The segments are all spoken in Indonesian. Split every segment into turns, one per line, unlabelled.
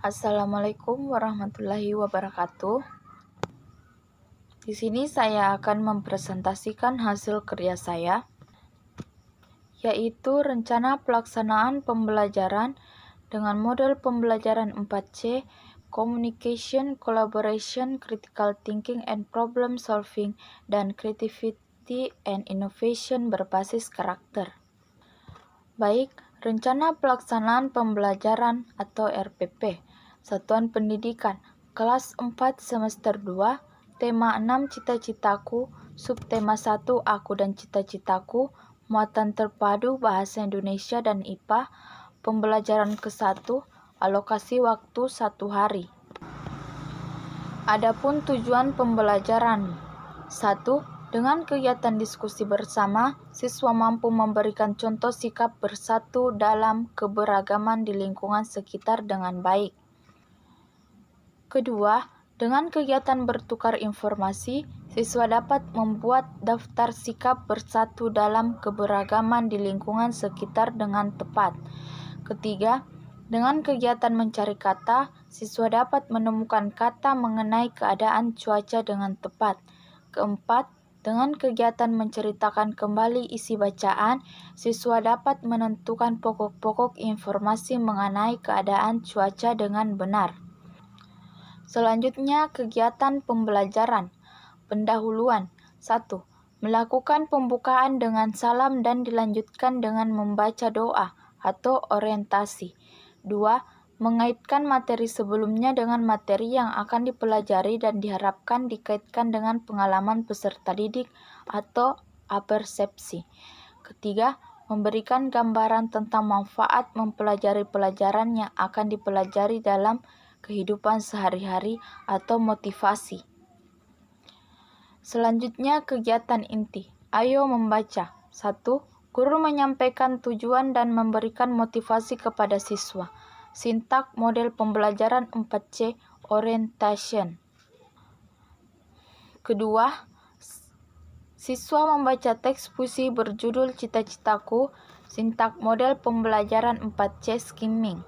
Assalamualaikum warahmatullahi wabarakatuh. Di sini saya akan mempresentasikan hasil kerja saya, yaitu rencana pelaksanaan pembelajaran dengan model pembelajaran 4C, Communication, Collaboration, Critical Thinking and Problem Solving, dan Creativity and Innovation berbasis karakter. Baik, rencana pelaksanaan pembelajaran atau RPP, Satuan Pendidikan, kelas 4 semester 2, tema 6 cita-citaku, subtema 1 aku dan cita-citaku, muatan terpadu bahasa Indonesia dan IPA, pembelajaran ke-1, alokasi waktu 1 hari. Adapun tujuan pembelajaran 1. Dengan kegiatan diskusi bersama, siswa mampu memberikan contoh sikap bersatu dalam keberagaman di lingkungan sekitar dengan baik. Kedua, dengan kegiatan bertukar informasi, siswa dapat membuat daftar sikap bersatu dalam keberagaman di lingkungan sekitar dengan tepat. Ketiga, dengan kegiatan mencari kata, siswa dapat menemukan kata mengenai keadaan cuaca dengan tepat. Keempat, dengan kegiatan menceritakan kembali isi bacaan, siswa dapat menentukan pokok-pokok informasi mengenai keadaan cuaca dengan benar. Selanjutnya, kegiatan pembelajaran. Pendahuluan. 1. Melakukan pembukaan dengan salam dan dilanjutkan dengan membaca doa atau orientasi. 2. Mengaitkan materi sebelumnya dengan materi yang akan dipelajari dan diharapkan dikaitkan dengan pengalaman peserta didik atau apersepsi. Ketiga, memberikan gambaran tentang manfaat mempelajari pelajaran yang akan dipelajari dalam kehidupan sehari-hari atau motivasi. Selanjutnya, kegiatan inti. Ayo membaca. 1. Guru menyampaikan tujuan dan memberikan motivasi kepada siswa. Sintak model pembelajaran 4C, Orientation. Kedua, siswa membaca teks puisi berjudul Cita-citaku, sintak model pembelajaran 4C, Skimming.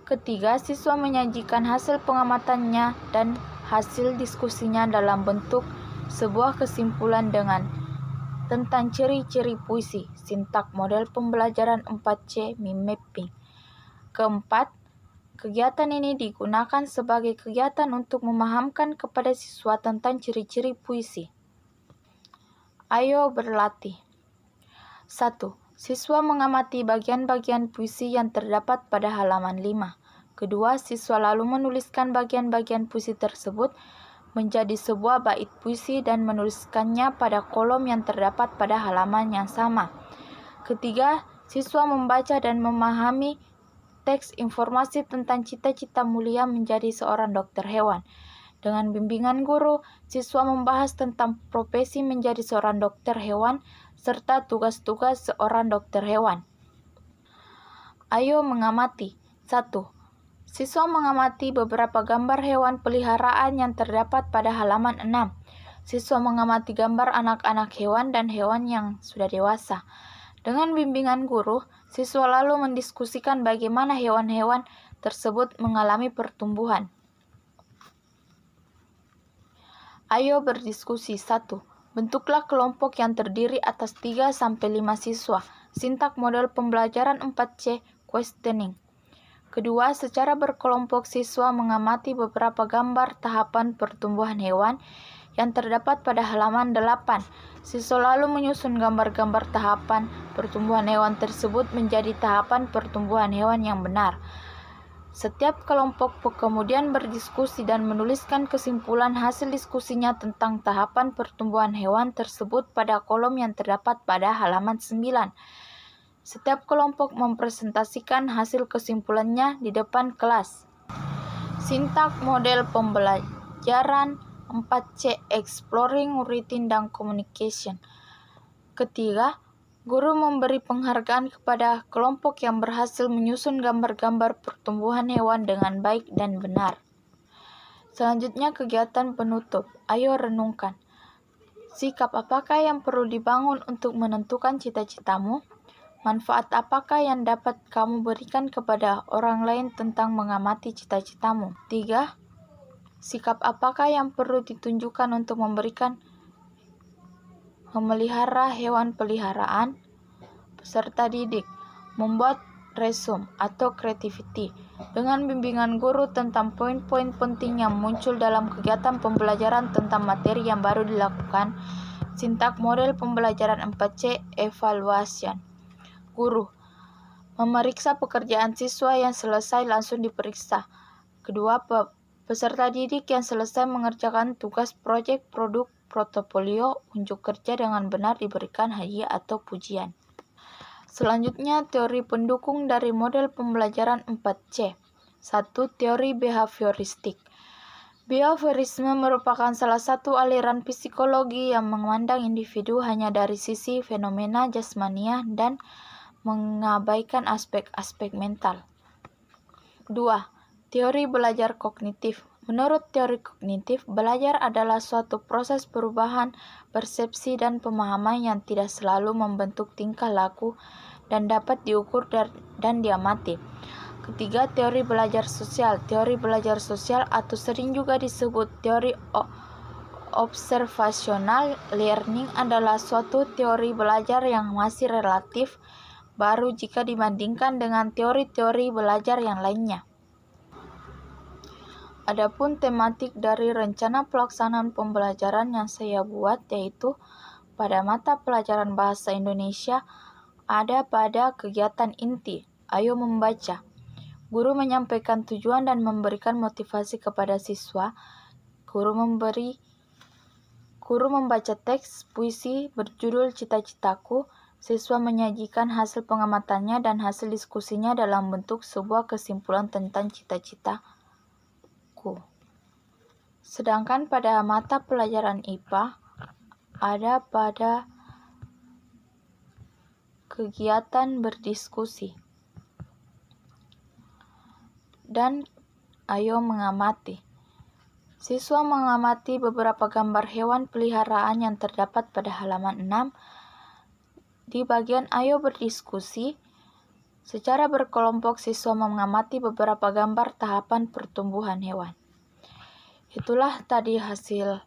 Ketiga, siswa menyajikan hasil pengamatannya dan hasil diskusinya dalam bentuk sebuah kesimpulan tentang ciri-ciri puisi, sintak model pembelajaran 4C, Mapping. Keempat, kegiatan ini digunakan sebagai kegiatan untuk memahamkan kepada siswa tentang ciri-ciri puisi. Ayo berlatih. 1. Siswa mengamati bagian-bagian puisi yang terdapat pada halaman 5. Kedua, siswa lalu menuliskan bagian-bagian puisi tersebut menjadi sebuah bait puisi dan menuliskannya pada kolom yang terdapat pada halaman yang sama. Ketiga, siswa membaca dan memahami teks informasi tentang cita-cita mulia menjadi seorang dokter hewan. Dengan bimbingan guru, siswa membahas tentang profesi menjadi seorang dokter hewan serta tugas-tugas seorang dokter hewan. Ayo mengamati. 1. Siswa mengamati beberapa gambar hewan peliharaan yang terdapat pada halaman 6. Siswa mengamati gambar anak-anak hewan dan hewan yang sudah dewasa. Dengan bimbingan guru, siswa lalu mendiskusikan bagaimana hewan-hewan tersebut mengalami pertumbuhan. Ayo berdiskusi. 1. Bentuklah kelompok yang terdiri atas 3-5 siswa. Sintak model pembelajaran 4C, Questioning. Kedua, secara berkelompok siswa mengamati beberapa gambar tahapan pertumbuhan hewan yang terdapat pada halaman 8. Siswa lalu menyusun gambar-gambar tahapan pertumbuhan hewan tersebut menjadi tahapan pertumbuhan hewan yang benar. Setiap kelompok kemudian berdiskusi dan menuliskan kesimpulan hasil diskusinya tentang tahapan pertumbuhan hewan tersebut pada kolom yang terdapat pada halaman 9. Setiap kelompok mempresentasikan hasil kesimpulannya di depan kelas. Sintak model pembelajaran 4C, Exploring Writing dan Communication. Ketiga, guru memberi penghargaan kepada kelompok yang berhasil menyusun gambar-gambar pertumbuhan hewan dengan baik dan benar. Selanjutnya, kegiatan penutup. Ayo renungkan. Sikap apakah yang perlu dibangun untuk menentukan cita-citamu? Manfaat apakah yang dapat kamu berikan kepada orang lain tentang mengamati cita-citamu? 3. Sikap apakah yang perlu ditunjukkan untuk memelihara hewan peliharaan? Peserta didik membuat resume atau creativity dengan bimbingan guru tentang poin-poin penting yang muncul dalam kegiatan pembelajaran tentang materi yang baru dilakukan. Sintak model pembelajaran 4C, evaluation. Guru memeriksa pekerjaan siswa yang selesai langsung diperiksa. Kedua, peserta didik yang selesai mengerjakan tugas proyek produk portofolio unjuk kerja dengan benar diberikan hadiah atau pujian. Selanjutnya, teori pendukung dari model pembelajaran 4C. 1. Teori behavioristik. Behaviorisme merupakan salah satu aliran psikologi yang memandang individu hanya dari sisi fenomena jasmania dan mengabaikan aspek-aspek mental. 2. Teori belajar kognitif. Menurut teori kognitif, belajar adalah suatu proses perubahan persepsi dan pemahaman yang tidak selalu membentuk tingkah laku dan dapat diukur dan diamati. Ketiga, teori belajar sosial. Teori belajar sosial atau sering juga disebut teori observational learning adalah suatu teori belajar yang masih relatif baru jika dibandingkan dengan teori-teori belajar yang lainnya. Adapun tematik dari rencana pelaksanaan pembelajaran yang saya buat yaitu pada mata pelajaran Bahasa Indonesia ada pada kegiatan inti, ayo membaca. Guru menyampaikan tujuan dan memberikan motivasi kepada siswa. Guru membaca teks puisi berjudul Cita-citaku. Siswa menyajikan hasil pengamatannya dan hasil diskusinya dalam bentuk sebuah kesimpulan tentang cita-citaku. Sedangkan pada mata pelajaran IPA ada pada kegiatan berdiskusi dan ayo mengamati. Siswa mengamati beberapa gambar hewan peliharaan yang terdapat pada halaman 6. Di bagian ayo berdiskusi, secara berkelompok siswa mengamati beberapa gambar tahapan pertumbuhan hewan. Itulah tadi hasil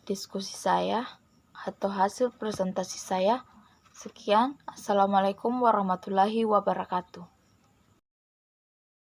diskusi saya atau hasil presentasi saya. Sekian, Assalamualaikum warahmatullahi wabarakatuh.